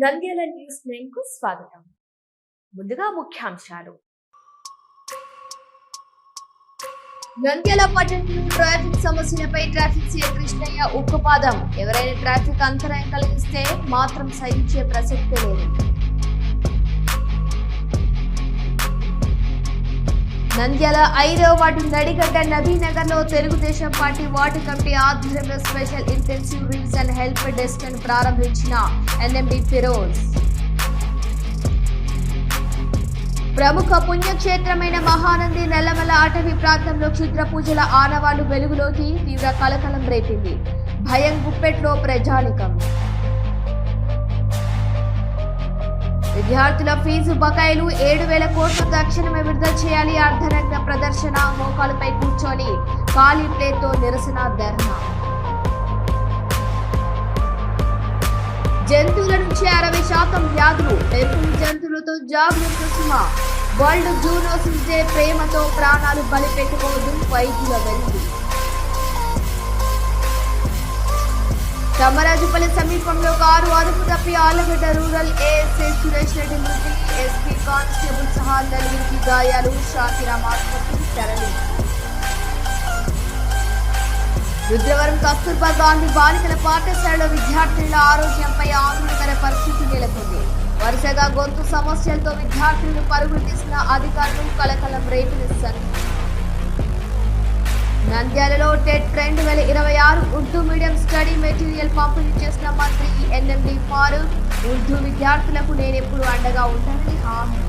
Nandyal news 9 కు స్వాగతం. ముందుగా ముఖ్యాంశాలు. నంద్యాల పట్టణంలో ట్రాఫిక్ సమస్యలపై ట్రాఫిక్ సీఐ కృష్ణయ్య ఉక్కుపాదం. ఎవరైనా ట్రాఫిక్ అంతరాయం కలిగిస్తే మాత్రం సహించే ప్రసక్తే లేదు. నంద్యాల 5వ వార్డు నడిగడ్డ నబీనగర్ లో తెలుగుదేశం పార్టీ వార్డు కమిటీ ఆధ్వర్యంలో special intensive revision help desk ను ప్రారంభించిన ఎన్ఎండి ఫిరోజ్. ప్రముఖ పుణ్యక్షేత్రమైన మహానంది నల్లమల అటవీ ప్రాంతంలో క్షుద్ర పూజల ఆనవాళ్లు వెలుగులోకి తీవ్ర కలకలం రేపింది. భయం గుప్పెట్లో ప్రజానికం. విద్యార్థుల ఫీజు బకాయిలు 7,000 కోట్లు తక్షణమే విడుదల చేయాలి. అర్ధనగ్న ప్రదర్శన, మోకాలపై కూర్చొని ఖాళీ ప్లేట్తో నిరసన ధర్నా. జంతువుల నుంచి 60% వ్యాధులు. పెంపుడు జంతువులతో జాగ్రత్త సుమ. World zoonosis day. ప్రేమతో ప్రాణాలు బలి పెట్టుకోవద్దు, వైద్యుల వెలుగు. తమ్మరాజుపల్లి సమీపంలో కారు అదుపు తప్పి ఆలగడ్డ రూరల్ ఏఎస్ఐ సురేష్ రెడ్డి మృతి. ఎస్పీ కానిస్టేబుల్ సహా 4 గాయాలు. షాకిరామ్ ఆసుపత్రికి తరలి. రుద్రవరం కస్తూర్బా గాంధీ బాలికల పాఠశాలలో విద్యార్థుల ఆరోగ్యంపై ఆందోళనకర పరిస్థితి నెలకొంది. వరుసగా గొంతు సమస్యలతో విద్యార్థులను పరుగులు తీసిన అధికారులు కలకలం రేపిన సంఘటన. నంద్యాలలో TET 2026 Urdu medium study material పంపిణీ చేసిన మంత్రి ఎన్ఎండి ఫారూక్. ఉర్దూ విద్యార్థులకు నేనెప్పుడు అండగా ఉంటానని హామీ.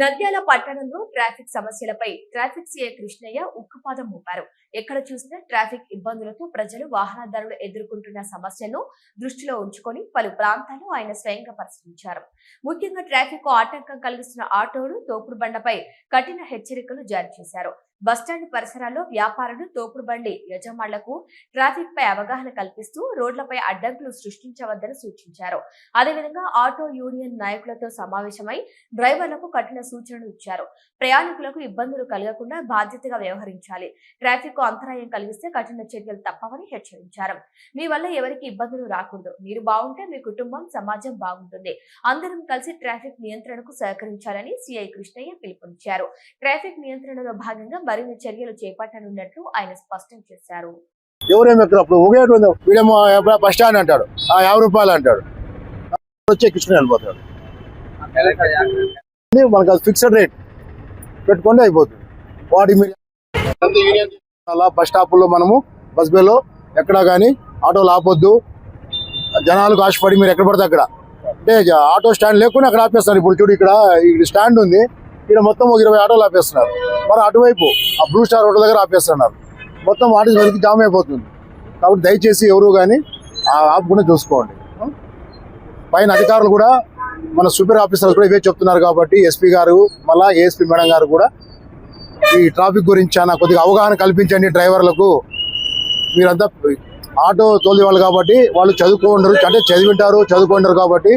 నంద్యాల పట్టణంలో ట్రాఫిక్ సమస్యలపై ట్రాఫిక్ సీఐ కృష్ణయ్య ఉక్కుపాదం మోపారు. ఎక్కడ చూసినా ట్రాఫిక్ ఇబ్బందులతో ప్రజలు, వాహనదారులు ఎదుర్కొంటున్న సమస్యలను దృష్టిలో ఉంచుకొని పలు ప్రాంతాల్లో ఆయన స్వయంగా పరిశీలించారు. ముఖ్యంగా ట్రాఫిక్ ఆటంకం కలిగిస్తున్న ఆటోలు, తోపుడు బండపై కఠిన హెచ్చరికలు జారీ చేశారు. బస్టాండ్ పరిసరాల్లో వ్యాపారులు, తోపుడు బండి యజమానులకు ట్రాఫిక్ పై అవగాహన కల్పిస్తూ రోడ్లపై అడ్డంకులు సృష్టించవద్దని సూచించారు. అదేవిధంగా ఆటో యూనియన్ నాయకులతో సమావేశమై డ్రైవర్లకు కఠిన సూచనలు ఇచ్చారు. ప్రయాణికులకు ఇబ్బందులు కలగకుండా బాధ్యతగా వ్యవహరించాలి. ట్రాఫిక్ కు అంతరాయం కలిగిస్తే కఠిన చర్యలు తప్పవని హెచ్చరించారు. మీ వల్ల ఎవరికి ఇబ్బందులు రాకూడదు. మీరు బాగుంటే మీ కుటుంబం, సమాజం బాగుంటుంది. అందరం కలిసి ట్రాఫిక్ నియంత్రణకు సహకరించాలని సిఐ కృష్ణయ్య పిలుపునిచ్చారు. ట్రాఫిక్ నియంత్రణలో భాగంగా మరిన్ని చర్యలు చేపట్టనున్నట్లు ఆయన స్పష్టం చేశారు. ఎవరేమి ఎక్కడప్పుడు వీడేమో బస్ స్టాండ్ అంటాడు, 50 రూపాయలు అంటాడు, వచ్చే కృష్ణ వెళ్ళిపోతాడు. మనకు అది ఫిక్స్డ్ రేట్ పెట్టుకుంటే అయిపోతుంది. వాటి మీరు అలా బస్ స్టాప్లో మనము బస్ బేలో ఎక్కడా కానీ ఆటోలు ఆపొద్దు. జనాలకు ఆశపడి మీరు ఎక్కడ పడితే అక్కడ, అంటే ఆటో స్టాండ్ లేకుండా అక్కడ ఆపేస్తారు. ఇప్పుడు చూడు, ఇక్కడ స్టాండ్ ఉంది, ఇక్కడ మొత్తం 20 ఆటోలు ఆపేస్తున్నారు. మరి అటువైపు ఆ బ్లూ స్టార్ రోడ్ల దగ్గర ఆపేస్తున్నారు. మొత్తం వాటి వరకు జామ్ అయిపోతుంది. కాబట్టి దయచేసి ఎవరు కానీ ఆపుకుని చూసుకోండి. పైన అధికారులు కూడా, మన సూపర్ ఆఫీసర్స్ కూడా ఇవే చెప్తున్నారు. కాబట్టి ఎస్పీ గారు, మళ్ళా ఏఎస్పీ మేడం గారు కూడా ఈ ట్రాఫిక్ గురించి చాలా కొద్దిగా అవగాహన కల్పించండి. డ్రైవర్లకు మీరంతా ఆటో తోలి వాళ్ళు కాబట్టి వాళ్ళు చదువుకుంటారు, అంటే చదువుకుంటారు కాబట్టి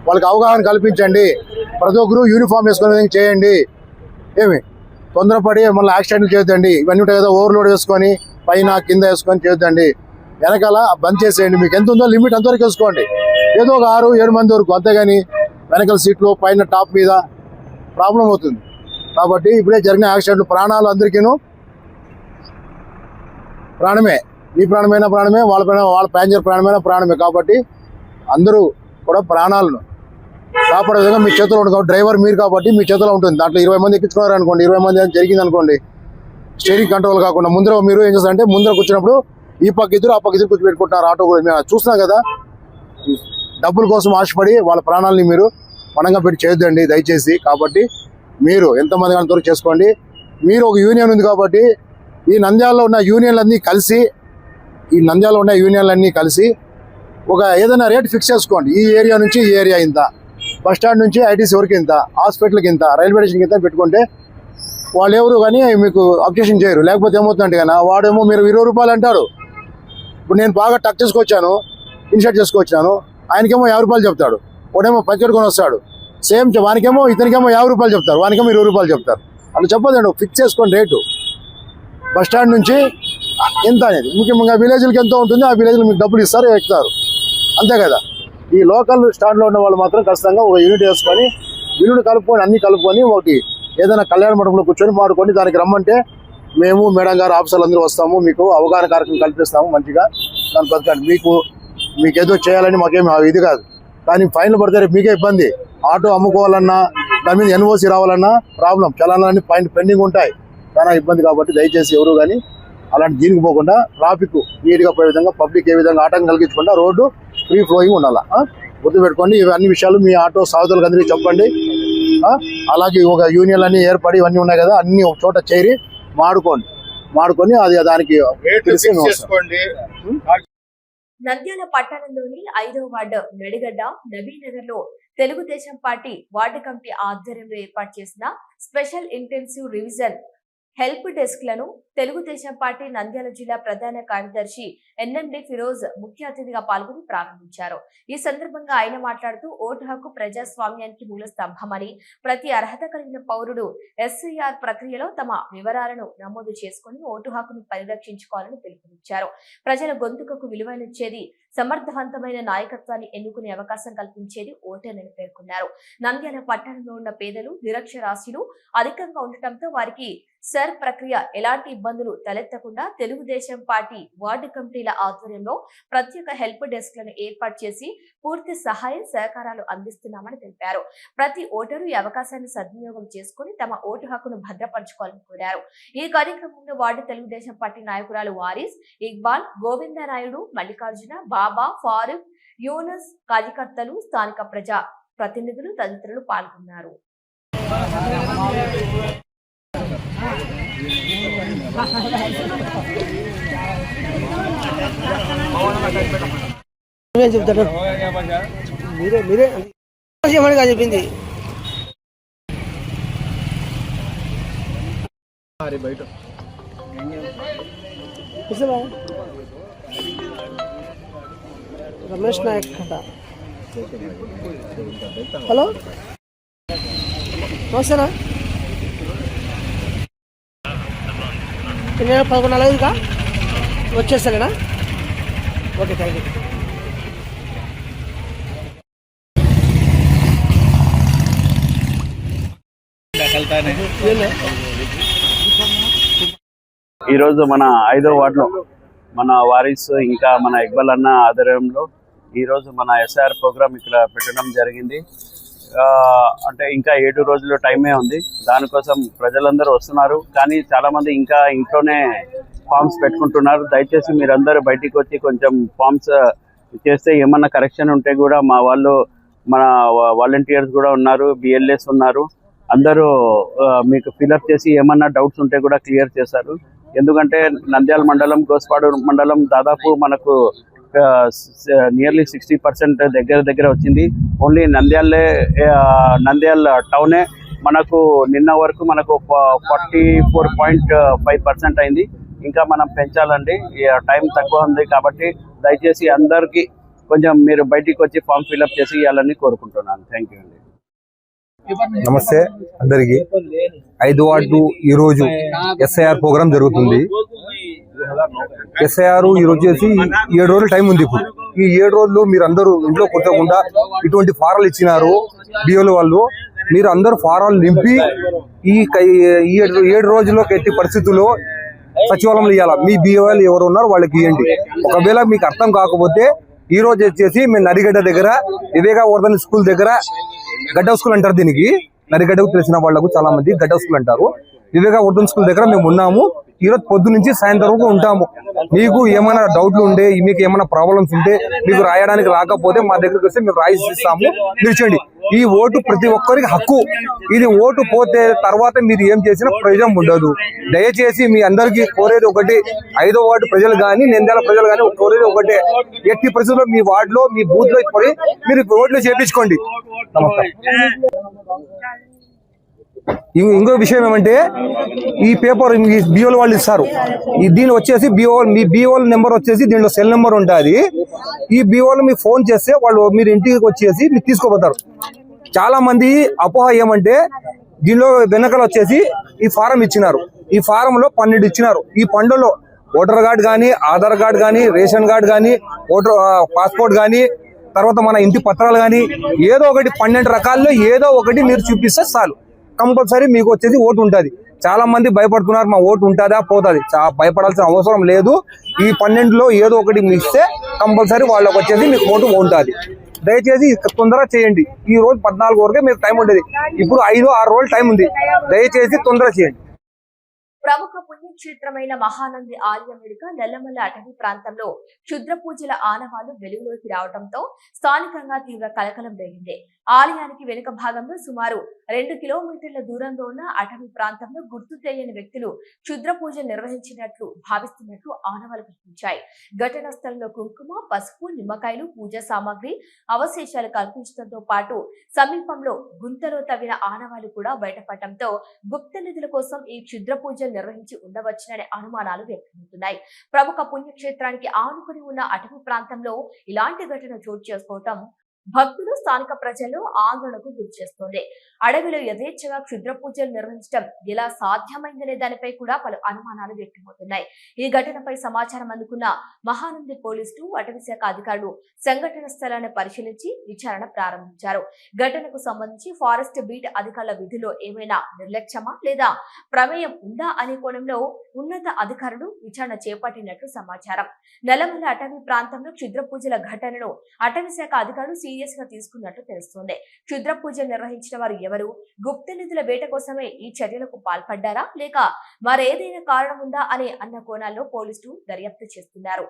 వాళ్ళకి అవగాహన కల్పించండి. ప్రతి ఒక్కరు యూనిఫామ్ వేసుకునే చేయండి. ఏమి తొందరపడి మళ్ళీ యాక్సిడెంట్లు చేయొద్దండి. ఇవన్నీ ఉంటాయి కదా, ఓవర్లోడ్ వేసుకొని పైన కింద వేసుకొని చేయొద్దండి. వెనకాల బంద్ చేసేయండి. మీకు ఎంత ఉందో లిమిట్ అంతవరకు వేసుకోండి. ఏదో ఒక 6-7 మంది వరకు, అంతేగాని వెనకాల సీట్లు పైన టాప్ మీద ప్రాబ్లం అవుతుంది. కాబట్టి ఇప్పుడే జరిగిన యాక్సిడెంట్లు ప్రాణాలు అందరికీను ప్రాణమే. మీ ప్రాణమైన ప్రాణమే, వాళ్ళ ప్యాసింజర్ ప్రాణమైన ప్రాణమే. కాబట్టి అందరూ కూడా ప్రాణాలను కాపాడే విధంగా మీ చేతిలో ఉంటుంది. డ్రైవర్ మీరు కాబట్టి మీ చేతిలో ఉంటుంది. దాంట్లో 20 మంది ఎక్కించుకున్నారు అనుకోండి, 20 మంది జరిగింది అనుకోండి, స్టీరింగ్ కంట్రోల్ కాకుండా ముందర మీరు ఏం చేస్తారంటే, ముందర కూర్చున్నప్పుడు ఈ పక్క ఇద్దరు, ఆ పక్క ఇద్దరు కూర్చోబెట్టుకుంటున్నారు. ఆటో కూడా మేము చూస్తున్నాం కదా. డబ్బుల కోసం ఆశపడి వాళ్ళ ప్రాణాలని మీరు పణంగా పెట్టి చేయొద్దండి దయచేసి. కాబట్టి మీరు ఎంతమంది అంతవరకు చేసుకోండి. మీరు ఒక యూనియన్ ఉంది కాబట్టి ఈ నంద్యాలలో ఉన్న యూనియన్లన్నీ కలిసి ఒక ఏదైనా రేట్ ఫిక్స్ చేసుకోండి. ఈ ఏరియా నుంచి ఈ ఏరియా ఇంత, బస్ స్టాండ్ నుంచి ఐటీసీ వరకు ఇంత, హాస్పిటల్కి ఇంత, రైల్వే స్టేషన్కి ఇంత పెట్టుకుంటే వాళ్ళు ఎవరు కానీ మీకు అబ్జెక్షన్ చేయరు. లేకపోతే ఏమవుతుందంటే కానీ వాడేమో మీరు 20 రూపాయలు అంటారు. ఇప్పుడు నేను బాగా టక్ చేసుకొచ్చాను, ఇన్షర్ట్ చేసుకొచ్చాను, ఆయనకేమో 50 రూపాయలు చెప్తాడు. వాడేమో పచ్చడుకొని వస్తాడు, సేమ్ వానికేమో ఇతనికేమో 50 రూపాయలు చెప్తారు, వానికేమో 20 రూపాయలు చెప్తారు. అట్లా చెప్పదండి, ఫిక్స్ చేసుకోండి రేటు. బస్ స్టాండ్ నుంచి ఎంత అనేది ముఖ్యంగా విలేజ్లకి ఎంతో ఉంటుంది. ఆ విలేజ్లో మీకు డబ్బులు ఇస్తారు, ఎక్కుతారు, అంతే కదా. ఈ లోకల్ స్టాండ్లో ఉన్న వాళ్ళు మాత్రం ఖచ్చితంగా ఒక యూనిట్ వేసుకొని బిల్లును కలుపుకొని అన్ని కలుపుకొని ఒకటి ఏదైనా కళ్యాణ మండపంలో కూర్చొని మాడుకొని దానికి రమ్మంటే మేము మేడం గారు ఆఫీసర్లు అందరూ వస్తాము, మీకు అవగాహన కార్యక్రమం కల్పిస్తాము, మంచిగా దాని బతకండి. మీకు ఏదో చేయాలని మాకేమి ఇది కాదు, కానీ ఫైన్లు పడితే రేపు మీకే ఇబ్బంది. ఆటో అమ్ముకోవాలన్నా దాని మీద ఎన్ఓసి రావాలన్నా ప్రాబ్లం, చలానాలన్నీ పెండింగ్ ఉంటాయి, చాలా ఇబ్బంది. కాబట్టి దయచేసి ఎవరు కానీ అలాంటి దీనికి పోకుండా ట్రాఫిక్ నీట్గా పోయే విధంగా, పబ్లిక్ ఏ విధంగా ఆటంకం కలిగించకుండా రోడ్డు ఫ్రీ ఫ్లోయింగ్ ఉండాలా. గుర్తుపెట్టుకోండి, ఇవన్నీ విషయాలు మీ ఆటో సహోదరులకు అందరికీ చెప్పండి. అలాగే ఒక యూనియన్ అన్ని ఏర్పడి ఇవన్నీ ఉన్నాయి కదా, అన్ని ఒక చోట చేరి మాడుకొని అది దానికి నంద్యాల పట్టణంలోని 5వ వార్డు నడిగడ్డ నబీనగర్ లో తెలుగుదేశం పార్టీ వార్డు కమిటీ ఆధ్వర్యంలో ఏర్పాటు చేసిన special intensive revision help desk లను తెలుగుదేశం పార్టీ నంద్యాల జిల్లా ప్రధాన కార్యదర్శి ఎన్ఎండి ఫిరోజ్ ముఖ్య అతిథిగా పాల్గొని ప్రారంభించారు. ఈ సందర్భంగా ఆయన మాట్లాడుతూ ఓటు హక్కు ప్రజాస్వామ్యానికి మూల స్తంభమని, ప్రతి అర్హత కలిగిన పౌరుడు ఎస్ఐఆర్ ప్రక్రియలో తమ వివరాలను నమోదు చేసుకుని ఓటు హక్కును పరిరక్షించుకోవాలని పిలుపునిచ్చారు. ప్రజల గొంతుకకు విలువనిచ్చేది, సమర్థవంతమైన నాయకత్వాన్ని ఎన్నుకునే అవకాశం కల్పించేది ఓటేనని పేర్కొన్నారు. నంద్యాల పట్టణంలో ఉన్న పేదలు, నిరక్షరాస్యులు అధికంగా ఉండటంతో వారికి సర్ ప్రక్రియ ఎలాంటి ఇబ్బందులు తలెత్తకుండా తెలుగుదేశం పార్టీ వార్డు కమిటీల ఆధ్వర్యంలో ప్రత్యేక హెల్ప్ డెస్క్ లను ఏర్పాటు చేసి పూర్తి సహాయ సహకారాలు అందిస్తున్నామని తెలిపారు. ప్రతి ఓటరు ఈ అవకాశాన్ని సద్వినియోగం చేసుకుని తమ ఓటు హక్కును భద్రపరచుకోవాలని కోరారు. ఈ కార్యక్రమంలో వార్డు తెలుగుదేశం పార్టీ నాయకురాలు వారిస్, ఇక్బాల్, గోవిందనాయుడు, మల్లికార్జున, బాబా, ఫారూక్, యూనస్, కార్యకర్తలు, స్థానిక ప్రజా ప్రతినిధులు తదితరులు పాల్గొన్నారు. చెప్తాడు మీరే చెప్పింది రమేష్ నాయక్ కథ. హలో నమస్తేనా, నేను 11:45కా వచ్చేస్తానేనా? Okay, thank you. ఈరోజు మన 5వ వార్డులో మన వారిస్ ఇంకా మన ఇక్బాల్ అన్న ఆధ్వర్యంలో ఈరోజు మన ఎస్ఆర్ ప్రోగ్రామ్ ఇక్కడ పెట్టడం జరిగింది. అంటే ఇంకా 7 రోజులు టైమే ఉంది. దానికోసం ప్రజలందరూ వస్తున్నారు, కానీ చాలా మంది ఇంకా ఇంట్లోనే ఫామ్స్ పెట్టుకుంటున్నారు. దయచేసి మీరందరూ బయటికి వచ్చి కొంచెం ఫామ్స్ చేస్తే ఏమన్నా కరెక్షన్ ఉంటే కూడా మా వాళ్ళు, మన వాలంటీర్స్ కూడా ఉన్నారు, బిఎల్ఎస్ ఉన్నారు, అందరూ మీకు ఫిల్అప్ చేసి ఏమన్నా డౌట్స్ ఉంటే కూడా క్లియర్ చేస్తారు. ఎందుకంటే నంద్యాల మండలం, గోస్పాడు మండలం దాదాపు మనకు నియర్లీ 60% దగ్గర వచ్చింది. ఓన్లీ నంద్యాల టౌనే మనకు నిన్న వరకు మనకు 44.5% అయింది. ఇంకా మనం పెంచాలండి, టైం తక్కువ ఉంది. కాబట్టి దయచేసి అందరికీ కొంచెం మీరు బయటికి వచ్చి ఫామ్ ఫిల్అప్ చేసి ఇవ్వాలని కోరుకుంటున్నాను. థ్యాంక్ యూ అండి. నమస్తే అందరికి. 5వ వార్డు ఈరోజు ఎస్ఐఆర్ ప్రోగ్రామ్ జరుగుతుంది. ఎస్ఐఆర్ ఈరోజు వచ్చేసి 7 రోజులు టైం ఉంది. ఇప్పుడు ఈ 7 రోజులు మీరు అందరూ ఇంట్లో కొట్టకుండా ఇటువంటి ఫారాలు ఇచ్చినారు బిఓలు వాళ్ళు. మీరు అందరూ ఫారాలు నింపి ఈ 7 రోజుల్లో ఎట్టి పరిస్థితుల్లో సచివాలయంలో ఇవ్వాలా. మీ బిఓలు ఎవరు ఉన్నారో వాళ్ళకి ఇవ్వండి. ఒకవేళ మీకు అర్థం కాకపోతే ఈ రోజు వచ్చేసి మేము నడిగడ్డ దగ్గర వివేకావర్ధన్ స్కూల్ దగ్గర, గడ్డ స్కూల్ అంటారు దీనికి, నడిగడ్డకు తెలిసిన వాళ్ళకు చాలా మంది గడ్డ స్కూల్ అంటారు. వివేకావర్ధన్ స్కూల్ దగ్గర మేము ఉన్నాము. ఈరోజు పొద్దు నుంచి సాయంత్రం వరకు ఉంటాము. మీకు ఏమైనా డౌట్లు ఉంటే, మీకు ఏమైనా ప్రాబ్లమ్స్ ఉంటే, మీకు రాయడానికి రాకపోతే మా దగ్గరికి వస్తే మేము రాసి ఇస్తాము, మీరు చేయండి. ఈ ఓటు ప్రతి ఒక్కరికి హక్కు. ఇది ఓటు పోతే తర్వాత మీరు ఏం చేసినా ప్రయోజనం ఉండదు. దయచేసి మీ అందరికీ కోరేది ఒకటి, 5వ వార్డు ప్రజలు కానీ, నంద్యాల ప్రజలు కానీ కోరేది ఒకటే, ఎట్టి పరిస్థితుల్లో మీ వార్డులో, మీ బూత్ లో పోయి మీరు ఓట్లు చేపించుకోండి. నమస్కారం. ఇంకో విషయం ఏమంటే, ఈ పేపర్ బిఓలు వాళ్ళు ఇస్తారు. దీని వచ్చేసి మీ బిఓల నెంబర్ వచ్చేసి దీంట్లో సెల్ నెంబర్ ఉంటుంది. ఈ బిఓలు మీకు ఫోన్ చేస్తే వాళ్ళు మీరు ఇంటికి వచ్చేసి మీరు తీసుకోపోతారు. చాలా మంది అపోహ ఏమంటే, దీనిలో వెనకలు వచ్చేసి ఈ ఫారం ఇచ్చినారు. ఈ ఫారంలో 12 ఇచ్చినారు. ఈ 12లో ఓటర్ కార్డు కానీ, ఆధార్ కార్డు కానీ, రేషన్ కార్డు కానీ, ఓటర్ పాస్పోర్ట్ కానీ, తర్వాత మన ఇంటి పత్రాలు కానీ ఏదో ఒకటి 12 రకాల్లో ఏదో ఒకటి మీరు చూపిస్తే చాలు, కంపల్సరీ మీకు వచ్చేది ఓటు ఉంటుంది. చాలా మంది భయపడుతున్నారు, మా ఓటు ఉంటుందా పోతుంది. భయపడాల్సిన అవసరం లేదు. ఈ 12లో ఏదో ఒకటి మీ ఇస్తే కంపల్సరీ వాళ్ళకి వచ్చేసి మీకు ఓటు ఉంటుంది. దయచేసి తొందరగా చేయండి. ఈ రోజు 14 వరకే మీకు టైం ఉండేది, ఇప్పుడు 5-6 రోజులు టైం ఉంది. దయచేసి తొందరగా చేయండి. ప్రముఖ పుణ్యక్షేత్రమైన మహానంది ఆలయం వెనుక నల్లమల్ల అటవీ ప్రాంతంలో క్షుద్ర పూజల ఆనవాళ్లు వెలుగులోకి రావడంతో స్థానికంగా తీవ్ర కలకలం రేగింది. ఆలయానికి వెనుక భాగంలో సుమారు 2 కిలోమీటర్ల దూరంలో ఉన్న అటవీ ప్రాంతంలో గుర్తు తెలియని వ్యక్తులు క్షుద్ర పూజలు నిర్వహించినట్లు భావిస్తున్నట్లు ఆనవాళ్లు కనిపించాయి. ఘటనా స్థలంలో కుంకుమ, పసుపు, నిమ్మకాయలు, పూజా సామాగ్రి అవశేషాలు కనిపించడంతో పాటు సమీపంలో గుంతలో తవ్విన ఆనవాళ్లు కూడా బయటపడటంతో గుప్త నిధుల కోసం ఈ క్షుద్ర పూజలు నిర్వహించి ఉండవచ్చుననే అనుమానాలు వ్యక్తమవుతున్నాయి. ప్రముఖ పుణ్యక్షేత్రానికి ఆనుకుని ఉన్న అటవీ ప్రాంతంలో ఇలాంటి ఘటన చోటు చేసుకోవటం భక్తులు, స్థానిక ప్రజలు ఆందోళనకు గురిచేస్తోంది. అడవిలో యథేచ్ఛగా క్షుద్ర పూజలు నిర్వహించడం ఎలా సాధ్యమైందనే దానిపై కూడా పలు అనుమానాలు వ్యక్తమవుతున్నాయి. ఈ ఘటనపై సమాచారం అందుకున్న మహానంది పోలీసులు, అటవీ శాఖ అధికారులు సంఘటన స్థలాన్ని పరిశీలించి విచారణ ప్రారంభించారు. ఘటనకు సంబంధించి ఫారెస్ట్ బీట్ అధికారుల విధుల్లో ఏమైనా నిర్లక్ష్యమా లేదా ప్రమేయం ఉందా అనే కోణంలో ఉన్నత అధికారులు విచారణ చేపట్టినట్లు సమాచారం. నల్లమల్ల అటవీ ప్రాంతంలో క్షుద్ర పూజల ఘటనను అటవీ శాఖ అధికారులు సీరియస్ గా తీసుకున్నట్లు తెలుస్తోంది. క్షుద్ర పూజలు నిర్వహించిన వారు ఎవరు? గుప్త నిధుల వేట కోసమే ఈ చర్యలకు పాల్పడ్డారా లేక మరేదైనా కారణం ఉందా అన్న కోణాల్లో పోలీసులు దర్యాప్తు చేస్తున్నారు.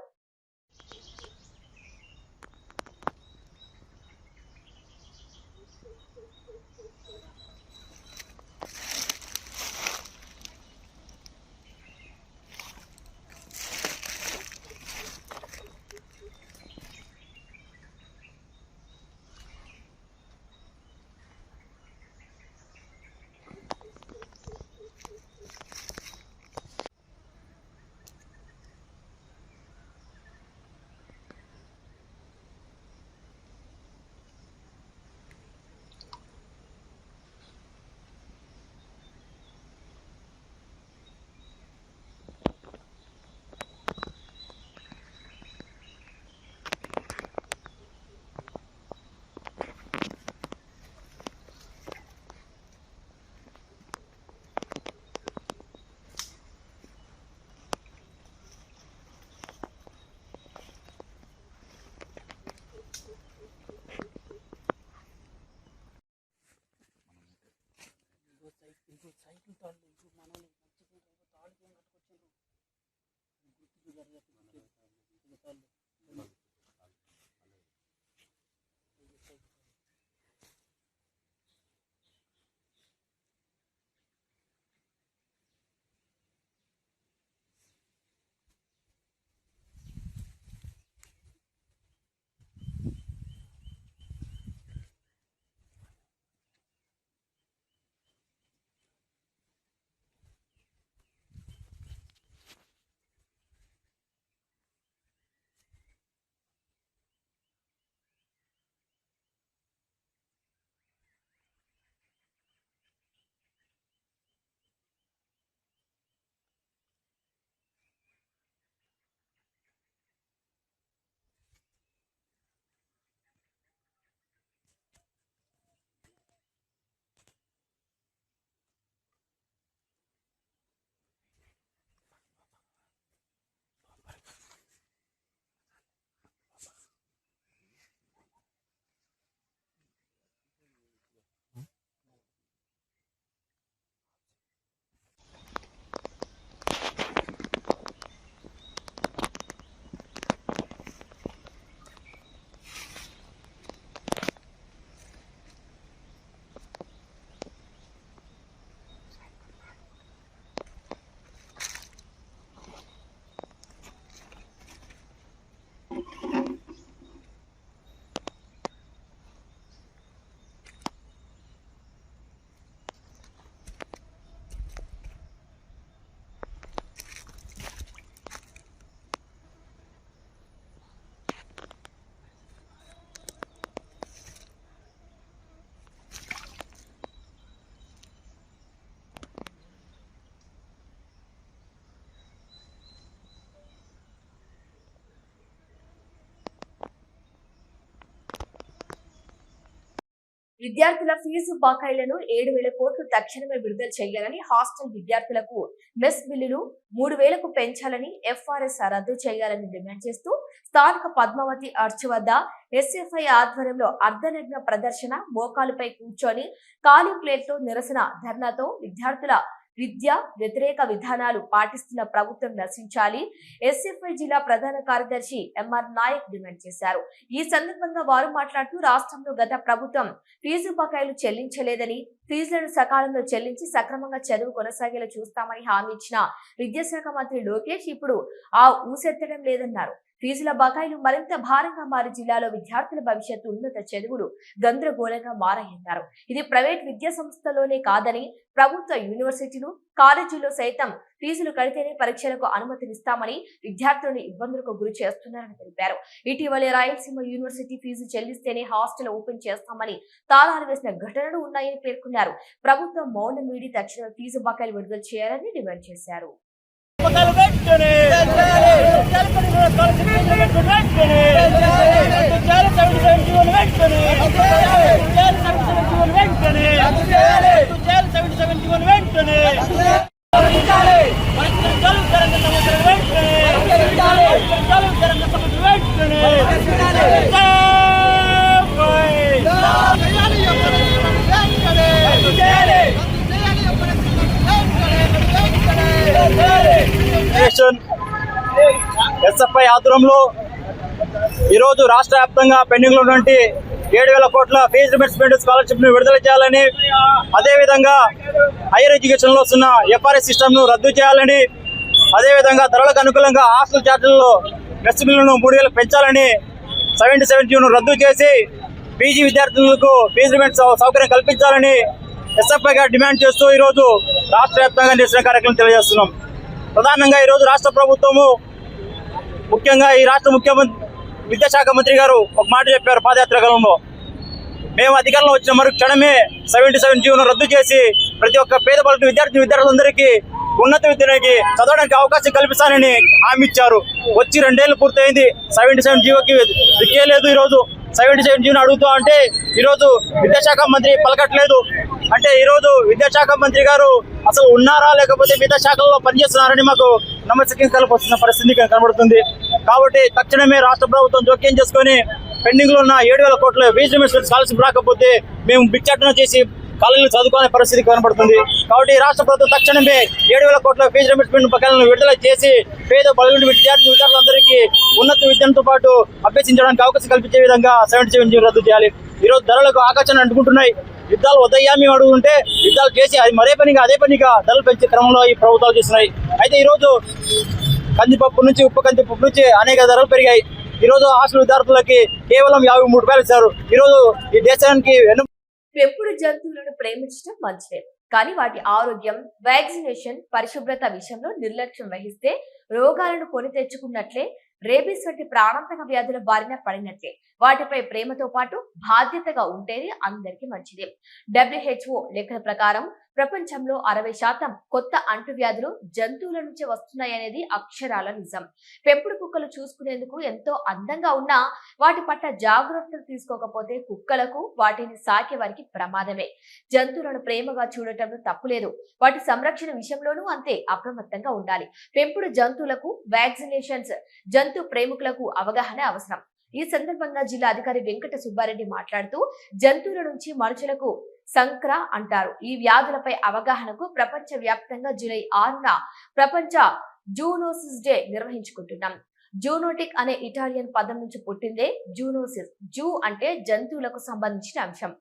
విద్యార్థుల ఫీజు బకాయిలను 7,000 కోట్లు తక్షణమే విడుదల చేయాలని, హాస్టల్ విద్యార్థులకు మెస్ బిల్లులు 3,000కు పెంచాలని, FRS రద్దు చేయాలని డిమాండ్ చేస్తూ స్థానిక పద్మావతి ఆర్చ్ వద్ద SFI ఆధ్వర్యంలో అర్ధనగ్న ప్రదర్శన, మోకాలుపై కూర్చొని ఖాళీ ప్లేట్తో నిరసన ధర్నాతో విద్యార్థుల విద్య వ్యతిరేక విధానాలు పాటిస్తున్న ప్రభుత్వం నశించాలి. SFI జిల్లా ప్రధాన కార్యదర్శి MR నాయక్ డిమాండ్ చేశారు. ఈ సందర్భంగా వారు మాట్లాడుతూ రాష్ట్రంలో గత ప్రభుత్వం ఫీజు బకాయిలు చెల్లించలేదని, ఫీజులను సకాలంలో చెల్లించి సక్రమంగా చదువు కొనసాగేలా చూస్తామని హామీ ఇచ్చిన విద్యాశాఖ మంత్రి లోకేష్ ఇప్పుడు ఆ ఊసెత్తడం లేదన్నారు. ఫీజుల బకాయిలు మరింత భారంగా మారి జిల్లాలో విద్యార్థుల భవిష్యత్తు, ఉన్నత చదువులు గందరగోళంగా మారాయన్నారు. ఇది ప్రైవేట్ విద్యా సంస్థలోనే కాదని ప్రభుత్వ యూనివర్సిటీలు, కాలేజీల్లో సైతం ఫీజులు కడితేనే పరీక్షలకు అనుమతినిస్తామని విద్యార్థులను ఇబ్బందులకు గురి చేస్తున్నారని తెలిపారు. ఇటీవలే రాయలసీమ యూనివర్సిటీ ఫీజు చెల్లిస్తేనే హాస్టల్ ఓపెన్ చేస్తామని తాళాలు వేసిన ఘటనలు ఉన్నాయని పేర్కొన్నారు. ప్రభుత్వం మౌనం వీడి తక్షణమే ఫీజు బకాయిలు విడుదల చేయాలని డిమాండ్ చేశారు. SFI ఆధ్వర్యంలో ఈరోజు రాష్ట్ర వ్యాప్తంగా పెండింగ్ లో ఉన్నటువంటి 7,000 కోట్ల ఫీజు రియంబర్స్మెంట్ స్కాలర్షిప్ ను విడుదల చేయాలని, అదేవిధంగా హైయర్ ఎడ్యుకేషన్ లో వస్తున్న FRS సిస్టమ్ ను రద్దు చేయాలని, అదేవిధంగా ధరలకు అనుకూలంగా హాస్టల్ ఛార్జీలలో మెస్ బిల్లును 3,000 పెంచాలని, 77G ను రద్దు చేసి PG విద్యార్థులకు ఫీజు రియంబర్స్మెంట్ సౌకర్యం కల్పించాలని SFI గా డిమాండ్ చేస్తూ ఈరోజు రాష్ట్ర వ్యాప్తంగా నిరసన కార్యక్రమం తెలియజేస్తున్నాం. ప్రధానంగా ఈరోజు రాష్ట్ర ప్రభుత్వము, ముఖ్యంగా ఈ రాష్ట్ర ముఖ్యమంత్రి విద్యాశాఖ మంత్రి గారు ఒక మాట చెప్పారు పాదయాత్ర కాలంలో. మేము అధికారంలో వచ్చిన మరు క్షణమే 77G ను రద్దు చేసి ప్రతి ఒక్క పేద బడుగు విద్యార్థులందరికీ ఉన్నత విద్యకి చదవడానికి అవకాశం కల్పిస్తానని హామీ ఇచ్చారు. వచ్చి 2 ఏళ్ళు పూర్తయింది. 77Gకి దిక్కే లేదు. ఈరోజు 77Gను అడుగుతూ అంటే ఈరోజు విద్యాశాఖ మంత్రి పలకట్లేదు. అంటే ఈరోజు విద్యాశాఖ మంత్రి గారు అసలు ఉన్నారా లేకపోతే మిగతా శాఖల్లో పనిచేస్తున్నారని మాకు నమ్మకం కల్పిస్తున్న పరిస్థితి కనబడుతుంది. కాబట్టి తక్షణమే రాష్ట్ర ప్రభుత్వం జోక్యం చేసుకొని పెండింగ్ లో ఉన్న 7,000 కోట్ల ఫీజు రియంబర్స్మెంట్ స్కాలర్షిప్ రాకపోతే మేము బిచ్చటన చేసి కాలేజీలు చదువుకునే పరిస్థితి కనబడుతుంది. కాబట్టి రాష్ట్ర ప్రభుత్వం తక్షణమే 7,000 కోట్ల ఫీజు రియంబర్స్మెంట్ బకాయిలను విడుదల చేసి పేద బడుగు విద్యార్థులందరికీ ఉన్నత విద్యతో పాటు అభ్యసించడానికి అవకాశం కల్పించే విధంగా 77G రద్దు చేయాలి. ఈరోజు ధరలకు ఆకాశాన్ని అంటుకుంటున్నాయి. యుద్ధాలు వద్దయ్యా మేము అడుగుతుంటే యుద్ధాలు చేసి అది అదే పనిగా ధరలు పెంచే క్రమంలో ఈ ప్రభుత్వాలు చేస్తున్నాయి. అయితే ఈరోజు కందిపప్పు నుంచి ఉప్పు కందిపప్పు నుంచి అనేక ధరలు పెరిగాయి. ఈరోజు హాస్టల్ విద్యార్థులకి కేవలం 53 రూపాయలు ఇచ్చారు. ఈరోజు ఈ దేశానికి పెంపుడు జంతువులను ప్రేమించడం మంచిదే, కానీ వాటి ఆరోగ్యం, వ్యాక్సినేషన్, పరిశుభ్రత విషయంలో నిర్లక్ష్యం వహిస్తే రోగాలను కొని తెచ్చుకున్నట్లే, రేబీస్ వంటి ప్రాణాంతక వ్యాధుల బారిన పడినట్లే. వాటిపై ప్రేమతో పాటు బాధ్యతగా ఉంటేనే అందరికీ మంచిది. WHO లెక్కల ప్రకారం ప్రపంచంలో 60% కొత్త అంటువ్యాధులు జంతువుల నుంచి వస్తున్నాయనేది అక్షరాల నిజం. పెంపుడు కుక్కలు చూసుకునేందుకు ఎంతో అందంగా ఉన్నా వాటి పట్ల జాగ్రత్తలు తీసుకోకపోతే కుక్కలకు, వాటిని సాకే వారికి ప్రమాదమే. జంతువులను ప్రేమగా చూడటంలో తప్పులేదు. వాటి సంరక్షణ విషయంలోనూ అంతే అప్రమత్తంగా ఉండాలి. పెంపుడు జంతువులకు వ్యాక్సినేషన్స్, జంతు ప్రేమికులకు అవగాహన అవసరం. ఈ సందర్భంగా జిల్లా అధికారి వెంకట సుబ్బారెడ్డి మాట్లాడుతూ, జంతువుల నుంచి మనుషులకు సంక్ర అంటారు. ఈ వ్యాధులపై అవగాహనకు ప్రపంచ వ్యాప్తంగా జూలై 6న ప్రపంచ జూనోసిస్ డే నిర్వహించుకుంటున్నాం. జూనోటిక్ అనే ఇటాలియన్ పదం నుంచి పుట్టిందే జూనోసిస్. జూ అంటే జంతువులకు సంబంధించిన అంశం.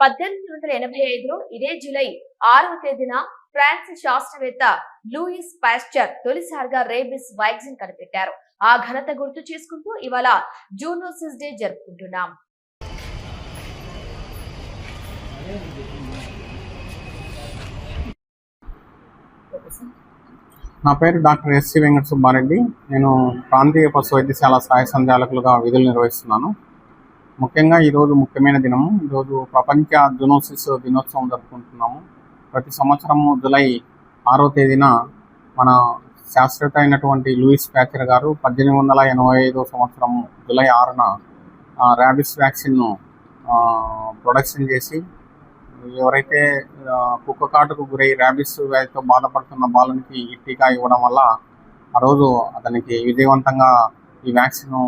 1885లో ఇదే జూలై 6వ తేదీన ఫ్రాన్స్ శాస్త్రవేత్త లూయిస్ పాస్చర్ తొలిసారిగా రేబిస్ వ్యాక్సిన్ కనిపెట్టారు. ఆ ఘనత గుర్తు చేసుకుంటూ ఇవాళ జూనోసిస్ డే జరుపుకుంటున్నాం. నా పేరు డాక్టర్ ఎస్సి వెంకట సుబ్బారెడ్డి. నేను ప్రాంతీయ పశు వైద్యశాల సహాయ సంచాలకులుగా విధులు నిర్వహిస్తున్నాను. ముఖ్యంగా ఈరోజు ముఖ్యమైన దినము. ఈరోజు ప్రపంచ జూనోసిస్ దినోత్సవం జరుపుకుంటున్నాము. ప్రతి సంవత్సరము జూలై 6వ తేదీన మన శాస్త్రవేత్త అయినటువంటి లూయిస్ పాస్చర్ గారు 1885 సంవత్సరం జూలై 6న ర్యాబిస్ వ్యాక్సిన్ను ప్రొడక్షన్ చేసి ఎవరైతే కుక్క కాటుకు గురై ర్యాబిస్ వ్యాధితో బాధపడుతున్న బాలునికి ఈ టీకా ఇవ్వడం వల్ల ఆ రోజు అతనికి విజయవంతంగా ఈ వ్యాక్సిన్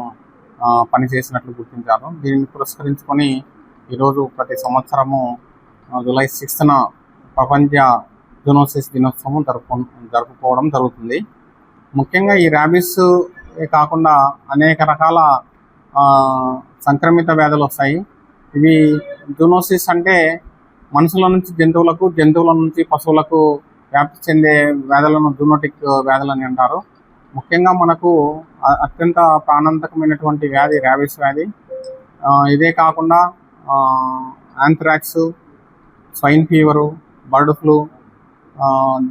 పనిచేసినట్లు గుర్తించారు. దీనిని పురస్కరించుకొని ఈరోజు ప్రతి సంవత్సరము జూలై 6న ప్రపంచ జూనోసిస్ దినోత్సవం జరుపుకోవడం జరుగుతుంది. ముఖ్యంగా ఈ ర్యాబిస్ కాకుండా అనేక రకాల సంక్రమిత వ్యాధులు వస్తాయి. ఇవి జూనోసిస్ అంటే మనుషుల నుంచి జంతువులకు, జంతువుల నుంచి పశువులకు వ్యాప్తి చెందే వ్యాధులను జూనోటిక్ వ్యాధులని అంటారు. ముఖ్యంగా మనకు అత్యంత ప్రాణాంతకమైనటువంటి వ్యాధి ర్యాబిస్ వ్యాధి. ఇదే కాకుండా anthrax, swine fever, bird flu,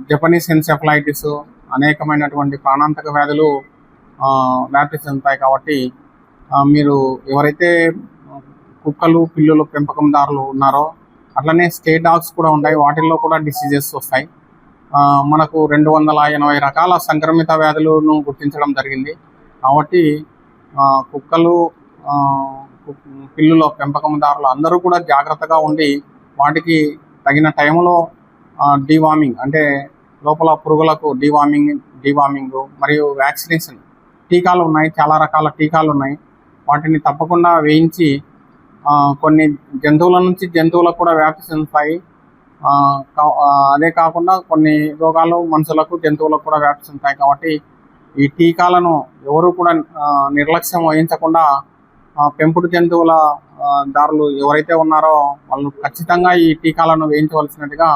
Japanese encephalitis అనేకమైనటువంటి ప్రాణాంతక వ్యాధులు వ్యాప్తి చెందుతాయి. కాబట్టి మీరు ఎవరైతే కుక్కలు, పిల్లులు పెంపకందారులు ఉన్నారో అట్లనే స్టేట్ డాగ్స్ కూడా ఉంటాయి. వాటిల్లో కూడా డిసీజెస్ వస్తాయి. మనకు 280 రకాల సంక్రమిత వ్యాధులను గుర్తించడం జరిగింది. కాబట్టి కుక్కలు, పిల్లుల పెంపకందారులు అందరూ కూడా జాగ్రత్తగా ఉండి వాటికి తగిన టైంలో డీవార్మింగ్ అంటే లోపల పురుగులకు డీవార్మింగ్ మరియు వ్యాక్సినేషన్ టీకాలు ఉన్నాయి. చాలా రకాల టీకాలు ఉన్నాయి. వాటిని తప్పకుండా వేయించి కొన్ని జంతువుల నుంచి జంతువులకు కూడా వ్యాప్తి చెందుతాయి. అదే కాకుండా కొన్ని రోగాలు మనుషులకు, జంతువులకు కూడా వ్యాప్తి చెందుతాయి. కాబట్టి ఈ టీకాలను ఎవరు కూడా నిర్లక్ష్యం వహించకుండా పెంపుడు జంతువుల దారులు ఎవరైతే ఉన్నారో వాళ్ళు ఖచ్చితంగా ఈ టీకాలను వేయించవలసినట్టుగా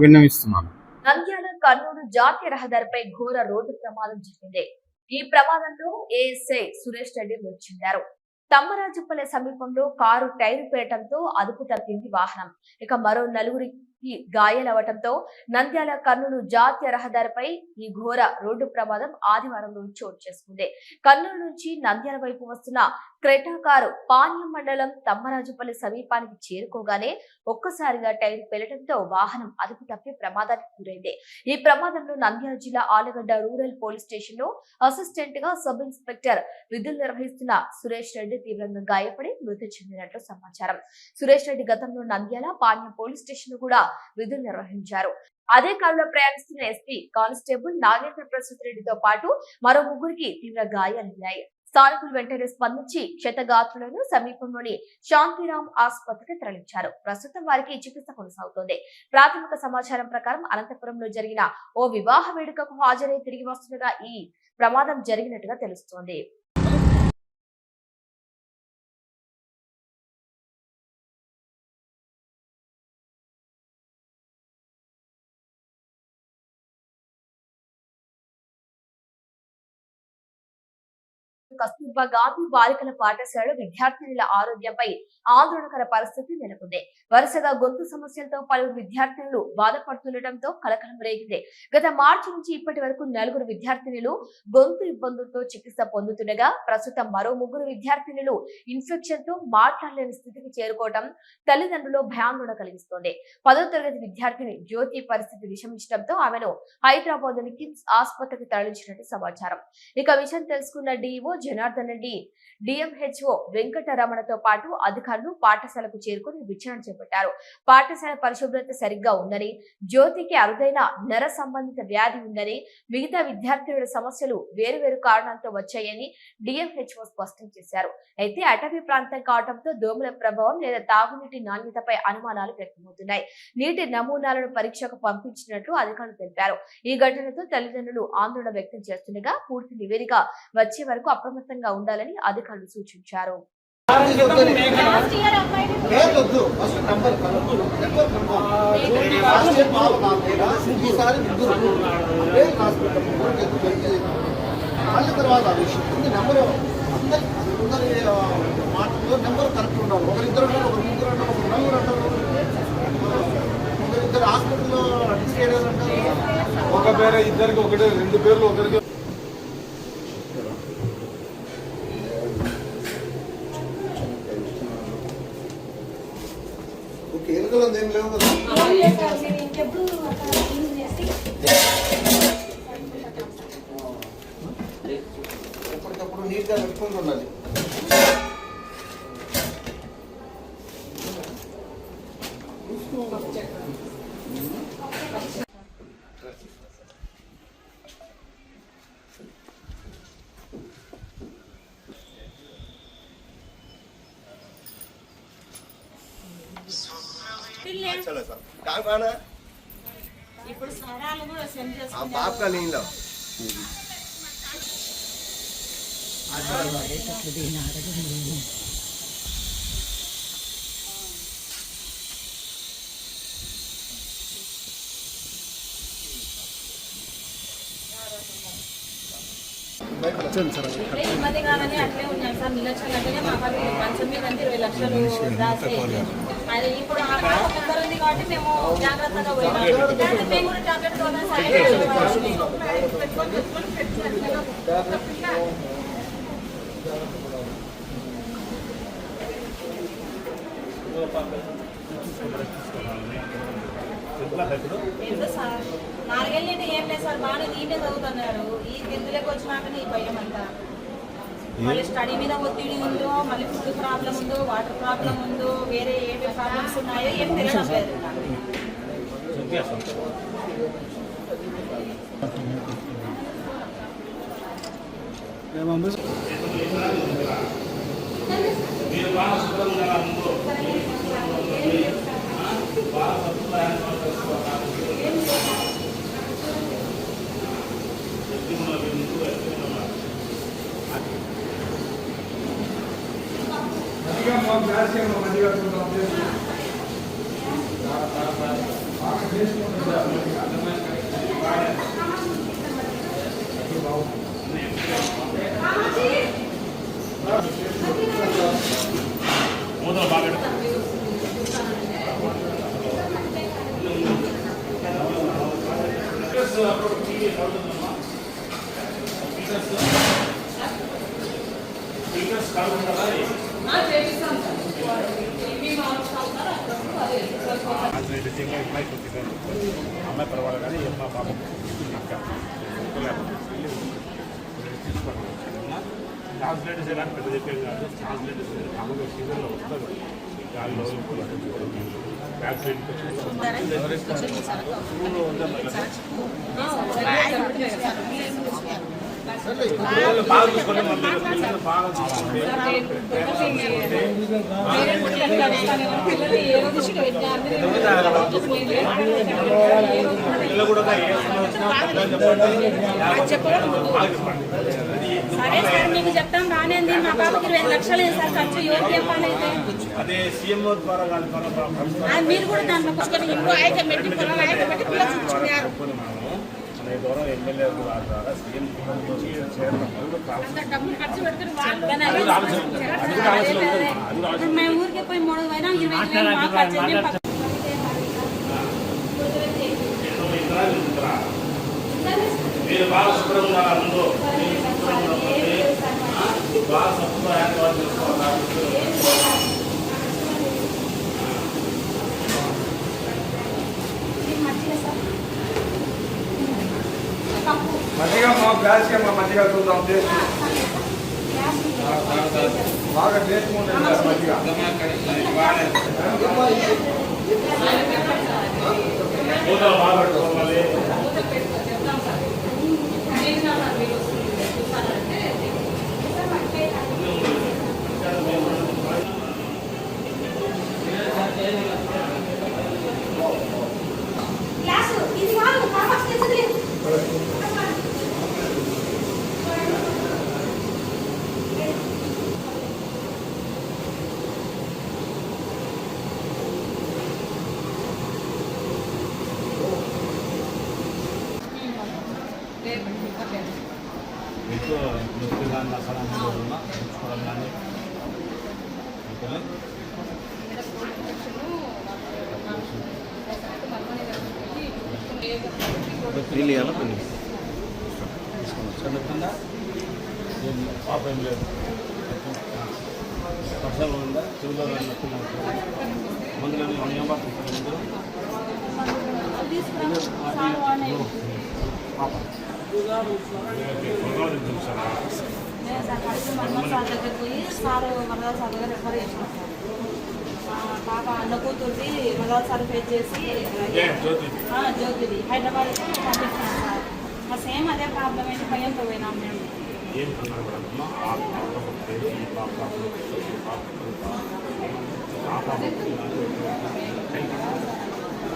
విన్నవిస్తున్నాను. నంద్యాల కర్నూలు జాతీయ రహదారిపై ఘోర రోడ్డు ప్రమాదం జరిగింది. ఈ ప్రమాదంలో ఏఎస్ఐ సురేష్ రెడ్డి మృతి చెందారు. తమ్మరాజుపల్లె సమీపంలో కారు టైరు పేయటంతో అదుపు తప్పింది వాహనం. ఇక మరో నలుగురికి గాయాలవటంతో నంద్యాల కర్నూలు జాతీయ రహదారిపై ఈ ఘోర రోడ్డు ప్రమాదం ఆదివారం రోజు చోటు చేసుకుంది. కర్నూలు నుంచి నంద్యాల వైపు వస్తున్న క్రెటా కారు పాణ్యం మండలం తమ్మరాజుపల్లి సమీపానికి చేరుకోగానే ఒక్కసారిగా టైర్ పేలటంతో వాహనం అదుపు తప్పి ప్రమాదానికి గురైంది. ఈ ప్రమాదంలో నంద్యాల జిల్లా ఆలగడ్డ రూరల్ పోలీస్ స్టేషన్ లో అసిస్టెంట్ గా సబ్ ఇన్స్పెక్టర్ విధులు నిర్వహిస్తున్న సురేష్ రెడ్డి తీవ్రంగా గాయపడి మృతి చెందినట్లు సమాచారం. సురేష్ రెడ్డి గతంలో నంద్యాల పాణ్యం పోలీస్ స్టేషన్ కూడా విధులు నిర్వహించారు. అదే కారులో ప్రయాణిస్తున్న ఎస్పీ కానిస్టేబుల్ నాగేంద్ర ప్రసాద్ రెడ్డితో పాటు మరో ముగ్గురికి తీవ్ర గాయాలయ్యాయి. స్థానికులు వెంటనే స్పందించి క్షతగాత్రులను సమీపంలోని శాంతిరామ్ ఆసుపత్రికి తరలించారు. ప్రస్తుతం వారికి చికిత్స కొనసాగుతోంది. ప్రాథమిక సమాచారం ప్రకారం అనంతపురంలో జరిగిన ఓ వివాహ వేడుకకు హాజరై తిరిగి వస్తుండగా ఈ ప్రమాదం జరిగినట్టుగా తెలుస్తోంది. కస్తూర్బా గాంధీ బాలికల పాఠశాల విద్యార్థినుల ఆరోగ్యంపై ఆందోళనకర పరిస్థితి నెలకొంది. వరుసగా గొంతు సమస్యలతో పలువురు విద్యార్థినులు బాధపడుతుండటంతో కలకలం రేగింది. గత మార్చి నుంచి ఇప్పటి వరకు 4 విద్యార్థినులు గొంతు ఇబ్బందులతో చికిత్స పొందుతుండగా ప్రస్తుతం మరో 3 విద్యార్థినులు ఇన్ఫెక్షన్ తో మాట్లాడలేని స్థితికి చేరుకోవడం తల్లిదండ్రులు భయాందోళన కలిగిస్తోంది. 10వ తరగతి విద్యార్థిని జ్యోతి పరిస్థితి విషమించడంతో ఆమెను హైదరాబాద్ లోని కిమ్స్ ఆసుపత్రికి తరలించినట్టు సమాచారం. ఇక విషయం తెలుసుకున్న డిఓ జనార్దన్ రెడ్డి, డిఎంహెచ్ఓ వెంకటరమణతో పాటు అధికారులు పాఠశాలకు చేరుకుని విచారణ చేపట్టారు. పాఠశాల పరిశుభ్రత సరిగ్గా ఉందని, జ్యోతికి అరుదైన నర సంబంధిత వ్యాధి ఉందని, మిగతా విద్యార్థుల సమస్యలు వేరువేరు కారణాలతో వచ్చాయని డిఎంహెచ్ఓ స్పష్టం చేశారు. అయితే అటవీ ప్రాంతం కావడంతో దోమల ప్రభావం లేదా తాగునీటి నాణ్యతపై అనుమానాలు వ్యక్తమవుతున్నాయి. నీటి నమూనాలను పరీక్షకు పంపించినట్లు అధికారులు తెలిపారు. ఈ ఘటనతో తల్లిదండ్రులు ఆందోళన వ్యక్తం చేస్తుండగా పూర్తి నివేదిక వచ్చే వరకు అప్రమత్తంగా ఉండాలని అధికారులు సూచించారు. ఒక పేరు ఇద్దరికి ఒకటి 2 పేర్లు ఒకరికి ఏం లేవు కదా. ఎప్పటికప్పుడు నీట్గా పెట్టుకుంటూ ఉండాలి. ఇప్పుడు స్వరాలు కూడా సెండ్ ఈ మధ్య కాలంలో అట్లే ఉన్నాయి సార్. నిలక్షలు అంటే మా పంచం మీద 20 లక్షలు రాసి అది ఇప్పుడు ఆ పాప మెంబర్ ఉంది కాబట్టి మేము జాగ్రత్తగా పోయినాం. మేము కూడా టాబ్లెట్ ఎంత సార్ 4 ఏళ్ళ నుండి ఏం లేదు సార్. బాగా నీటే చదువుతున్నారు. ఈ 10th వచ్చినాకనే ఈ భయం అంతా. మళ్ళీ స్టడీ మీద ఒత్తిడి ఉందో, మళ్ళీ ఫుడ్ ప్రాబ్లం ఉందో, వాటర్ ప్రాబ్లం ఉందో, వేరే ఏమి ప్రాబ్లమ్స్ ఉన్నాయో ఏం తెలియడం లేదు. అమ్మాయి పర్వాలేదు కానీ మా పాప ట్రాన్స్లేటర్స్ ఎలాంటి పెద్ద చెప్పేది కాదు. ట్రాన్స్లేటర్స్ మామూలుగా సీజన్లో వస్తారు. గాలిలో బాగా చూసుకోండి. బాగా చూసుకోండి. పిల్లలు కూడా సరే సార్ మీకు చెప్తాం బాగానే ఉంది. మా పాపకి 20 లక్షలు సార్ ఖర్చు. ఎవరికి చెప్పాలైతే అదే సీఎం ద్వారా మీరు కూడా దాంట్లో పుష్కరం ఇంకో అయితే మెట్టి పొలాలు అయితే మెట్టి పిల్లలు చూసుకున్నారు. దూరం ఎమ్మెల్యే ద్వారా సీఎం డబ్బులు ఖర్చు పెట్టుకుని మేము ఊరికే పోయి 3 అయినా 20 మీరు బాగా శుభ్రంగా ముందు బాగా శుభ్రంగా ఏర్పాటు చేసుకోవాలి. మధ్యగా మా బ్యాచ్గా మా మధ్యగా చూద్దాం. టేస్ట్ బాగా టేస్ట్ ఉంటుంది సార్. మధ్యగా మూతలు బాగా పెట్టుకోవాలి. ఎక్కువ నృత్య కానీ అసలు ఉంచుకోవడం కానీ పాప ఏం లేదు. వర్షాలు ఉందా చెవులో మందులు ఏం పడుతుంది పాప సార్ దగ్గర పోయి సార్ మరదాల సార్ దగ్గర రిఫర్ చేసినాం. పాప అన్న కూతుర్ది మరదాల సార్ ఫేస్ చేసి జ్యోతిది హైదరాబాద్ పంపించినాం సార్. మా సేమ్ అదే ప్రాబ్లం ఏంటి భయంతో పోయినాం మేము.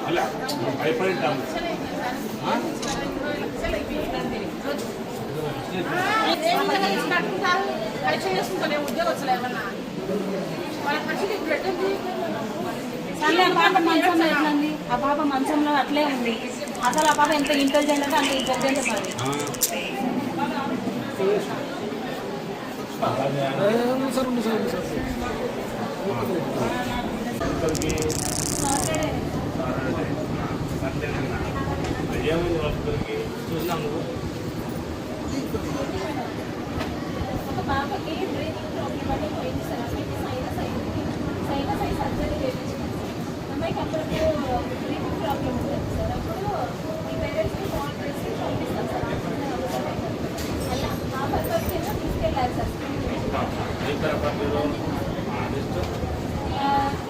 అలా భయపడింటాము. ఆ పాప మంచంలో అట్లే ఉంది. అసలు ఆ పాప ఎంత ఇంటెలిజెంట్ అంటే అంత ఇంటెలిజెంట్ ఏమైంది వాళ్ళకి చూసినాము. ఒక పాపకి బ్రీతింగ్ ప్రాబ్లం అంటే పోయింది సార్. అమ్మాయికి సైనస్ సర్జరీ చేయించారు. అమ్మాయికి అప్పటికి బ్రీతింగ్ ప్రాబ్లం ఉంటుంది సార్. అప్పుడు ఈ పేరెంట్స్కి ఫోన్ చేసి పంపిస్తాం సార్. అలా ఆ పర్పస్ కింద తీసుకెళ్ళారు సార్.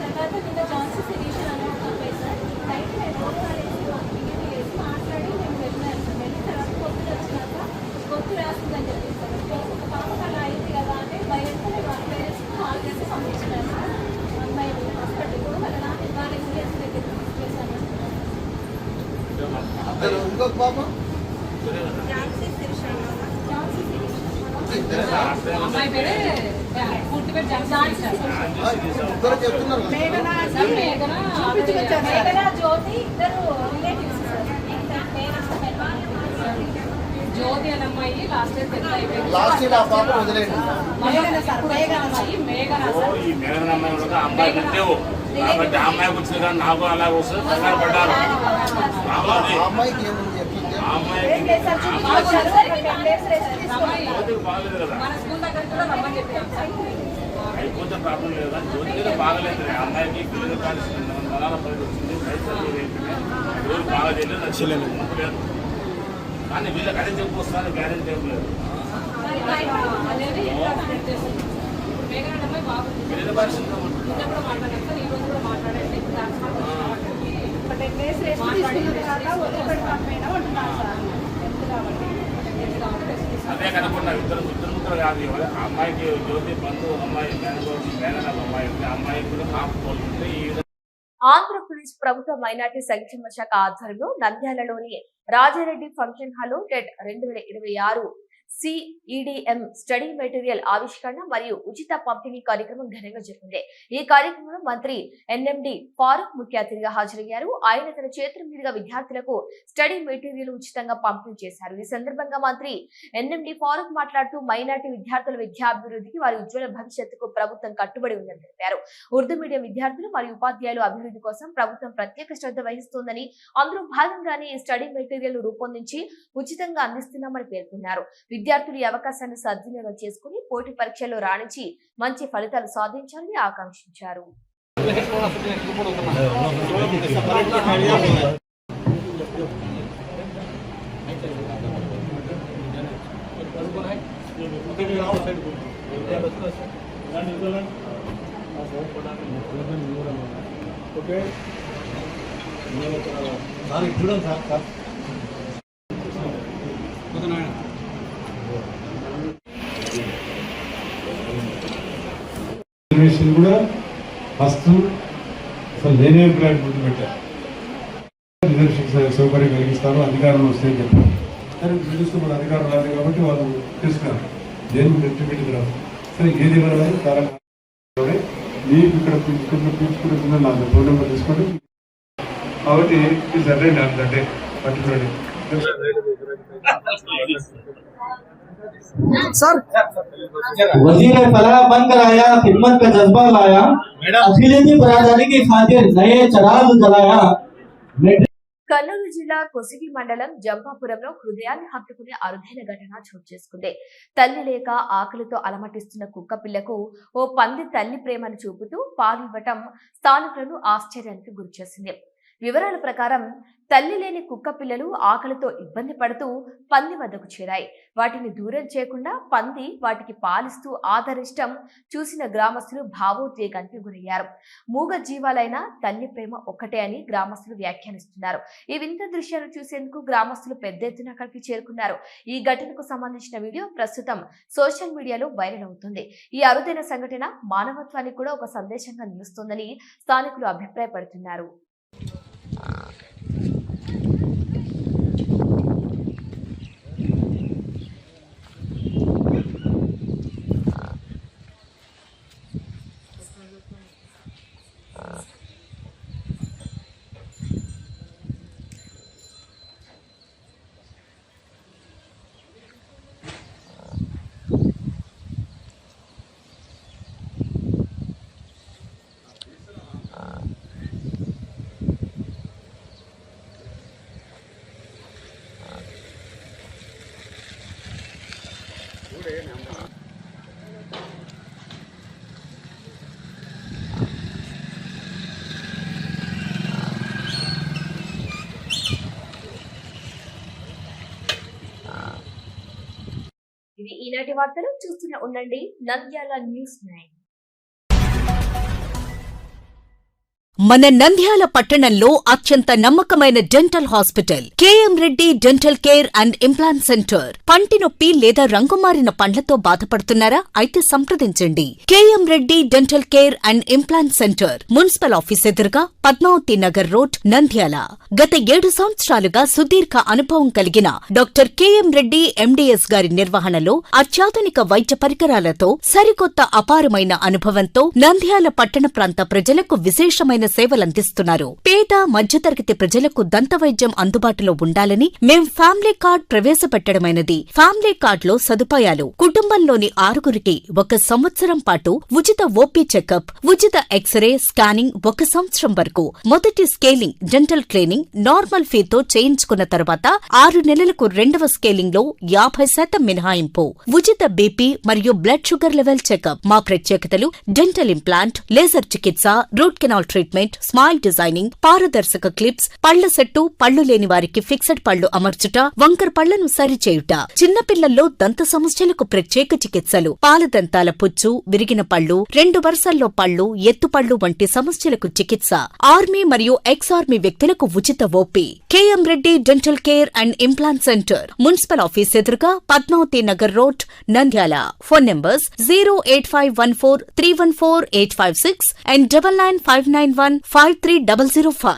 తర్వాత నిన్న జాన్సీ సిరీషన్ అని ఒక అబ్బాయి సార్ నైట్ వేసి మాట్లాడి మేము వెళ్ళినాం సార్. వెళ్ళిన తర్వాత పొద్దున వచ్చినాక గొంతు రాస్తుందని చెప్పి సార్. ఒక పాపకు అలా అయింది కదా అంటే భయంతో వాళ్ళ పేరెంట్స్కి కాల్ చేసి పంపించినారు సార్. అమ్మాయి హాస్పిటల్ కూడా వాళ్ళ నాన్న వాళ్ళ ఇండియన్స్ దగ్గర తీసుకెళ్ళాను. జాన్సీ సిరీషన్ అమ్మాయి పేరే పూర్తి పేరు మేఘనా జ్యోతి ఇద్దరు రిలేటివ్స్ సార్. జ్యోతి అనే అమ్మాయి లాస్ట్ ఇయర్ పెద్ద అయిపోయింది. అమ్మాయి పెట్టేవు కాబట్టి అమ్మాయి వచ్చింది కానీ నాకు అలాగ వస్తుంది కంగారు పడ్డారు. బాగలేదు కదా అయిపోతే ప్రాబ్లం లేదు కానీ జ్యోతికి బాగలేదు. అమ్మాయికి పిల్లలు కాల్సి నలాల పని వచ్చింది. రోజు బాగా తెలియదు నచ్చలేదు లేదు కానీ వీళ్ళకి అదే చెప్పు వస్తాను గ్యారెంటీ ఏం లేదు. అదే కనుకున్నా ఇద్దరు ముగ్గురు కాదు. అమ్మాయికి జ్యోతి బంధు అమ్మాయి మేనల అమ్మాయి అమ్మాయికి కూడా కాపుకోవాలంటే ఈ ఆంధ్రప్రదేశ్ ప్రభుత్వ మైనార్టీ సంక్షేమ శాఖ ఆధ్వర్యంలో నంద్యాలలోని రాజారెడ్డి ఫంక్షన్ హాల్లో టెట్ 2026 CEDM స్టడీ మెటీరియల్ ఆవిష్కరణ మరియు ఉచిత పంపిణీ కార్యక్రమం ఘనంగా జరిగింది. ఈ కార్యక్రమంలో మంత్రి NMD ఫారూక్ ముఖ్య అతిథిగా హాజరయ్యారు. ఆయన తన చేతుల మీదుగా విద్యార్థులకు స్టడీ మెటీరియల్ ఉచితంగా పంపిణీ చేశారు. ఈ సందర్భంగా మంత్రి NMD ఫారూక్ మాట్లాడుతూ మైనార్టీ విద్యార్థుల విద్యాభివృద్ధికి వారి ఉజ్వల భవిష్యత్తుకు ప్రభుత్వం కట్టుబడి ఉందని తెలిపారు. ఉర్దూ మీడియం విద్యార్థులు మరియు ఉపాధ్యాయులు అభివృద్ధి కోసం ప్రభుత్వం ప్రత్యేక శ్రద్ధ వహిస్తోందని, అందులో భాగంగానే ఈ స్టడీ మెటీరియల్ రూపొందించి ఉచితంగా అందిస్తున్నామని పేర్కొన్నారు. విద్యార్థులు ఈ అవకాశాన్ని సద్వినియోగం చేసుకుని పోటీ పరీక్షల్లో రాణించి మంచి ఫలితాలు సాధించాలని ఆకాంక్షించారు. కూడా ఫస్ట్ అసలు నేనే ప్లాన్ ముందు పెట్టాను. రిజర్వేషన్ సౌకర్యం కలిగిస్తారు, అధికారం వస్తాయని చెప్పారు. కానీ చూస్తే మన అధికారం రాదు కాబట్టి వాళ్ళు తీసుకున్నారు. దేని నెట్టిపెట్టింది రాదు. సరే ఏది ఇవ్వాలి చాలా మీకు ఇక్కడ పీల్చుకుంటున్న నాకు ఫోన్ నెంబర్ తీసుకోండి. కాబట్టి ప్లీజ్ అటెండ్ అంటే పర్టికులర్లీ सर वजीर फलाह बन कर आया, खिदमत का जज्बा लाया, अखिलेती बरादरी की खातिर नए चराग जलाया. కర్నూలు జిల్లా కొసిగి మండలం జంపాపురంలో హృదయాన్ని హత్తుకునే అరుదైన ఘటన చోటు చేసుకుంది. తల్లి లేక ఆకలితో అలమటిస్తున్న కుక్క పిల్లకు ఓ పంది తల్లి ప్రేమను చూపుతూ పాలివ్వటం స్థానికులను ఆశ్చర్యానికి గురిచేసింది. వివరాల ప్రకారం తల్లి లేని కుక్క పిల్లలు ఆకలితో ఇబ్బంది పడుతూ పంది వద్దకు చేరాయి. వాటిని దూరం చేయకుండా పంది వాటికి పాలిస్తూ ఆదరిష్టం చూసిన గ్రామస్తులు భావోద్వేగానికి గురయ్యారు. మూగ జీవాలైన తల్లి ప్రేమ ఒక్కటే అని గ్రామస్తులు వ్యాఖ్యానిస్తున్నారు. ఈ వింత దృశ్యాలు చూసేందుకు గ్రామస్తులు పెద్ద ఎత్తున అక్కడికి చేరుకున్నారు. ఈ ఘటనకు సంబంధించిన వీడియో ప్రస్తుతం సోషల్ మీడియాలో వైరల్ అవుతుంది. ఈ అరుదైన సంఘటన మానవత్వానికి కూడా ఒక సందేశంగా నిలుస్తోందని స్థానికులు అభిప్రాయపడుతున్నారు. ఇవి ఈనాటి వార్తలు. చూస్తూనే ఉండండి నంద్యాల న్యూస్ 9. మన నంద్యాల పట్టణంలో అత్యంత నమ్మకమైన dental hospital KM Reddy dental care and implant centre. పంటి నొప్పి లేదా రంగుమారిన పండ్లతో బాధపడుతున్నారా? అయితే సంప్రదించండి. KM Reddy dental care and implant centre, municipal office ఎదురుగా, పద్మావతి నగర్ రోడ్, నంద్యాల. గత 7 సంవత్సరాలుగా సుదీర్ఘ అనుభవం కలిగిన డాక్టర్ కేఎం రెడ్డి ఎండీఎస్ గారి నిర్వహణలో అత్యాధునిక వైద్య పరికరాలతో సరికొత్త అపారమైన అనుభవంతో నంద్యాల పట్టణ ప్రాంత ప్రజలకు విశేషమైన సేవలందిస్తున్నారు. పేద మధ్యతరగతి ప్రజలకు దంత వైద్యం అందుబాటులో ఉండాలని మేం ఫ్యామిలీ కార్డ్ ప్రవేశపెట్టడమైనది. ఫ్యామిలీ కార్డ్ లో సదుపాయాలు: కుటుంబంలోని 6గురికి 1 సంవత్సరం పాటు ఉచిత ఓపీ చెకప్, ఉచిత ఎక్స్రే స్కానింగ్ 1 సంవత్సరం వరకు, మొదటి స్కేలింగ్ డెంటల్ క్లీనింగ్ నార్మల్ ఫీతో చేయించుకున్న తర్వాత 6 నెలలకు 2వ స్కేలింగ్ లో 50% మినహాయింపు, ఉచిత బీపీ మరియు బ్లడ్ షుగర్ లెవెల్ చెకప్. మా ప్రత్యేకతలు: డెంటల్ ఇంప్లాంట్, లేజర్ చికిత్స, root canal treatment, smile designing, పారదర్శక క్లిప్స్, పళ్ల సెట్టు, పళ్లు లేని వారికి ఫిక్సెడ్ పళ్లు అమర్చుట, వంకర పళ్లను సరిచేయుట, చిన్నపిల్లల్లో దంత సమస్యలకు ప్రత్యేక చికిత్సలు, పాలదంతాల పుచ్చు, విరిగిన పళ్లు, 2 వరుసల్లో పళ్లు, ఎత్తుపళ్లు వంటి సమస్యలకు చికిత్స, ఆర్మీ మరియు ఎక్స్ ఆర్మీ వ్యక్తులకు ఉచిత OP. KM Reddy dental care and implant centre, municipal office ఎదురుగా, Padmavathi Nagar road, Nandyal. Phone numbers 08514314856 and 9959153005.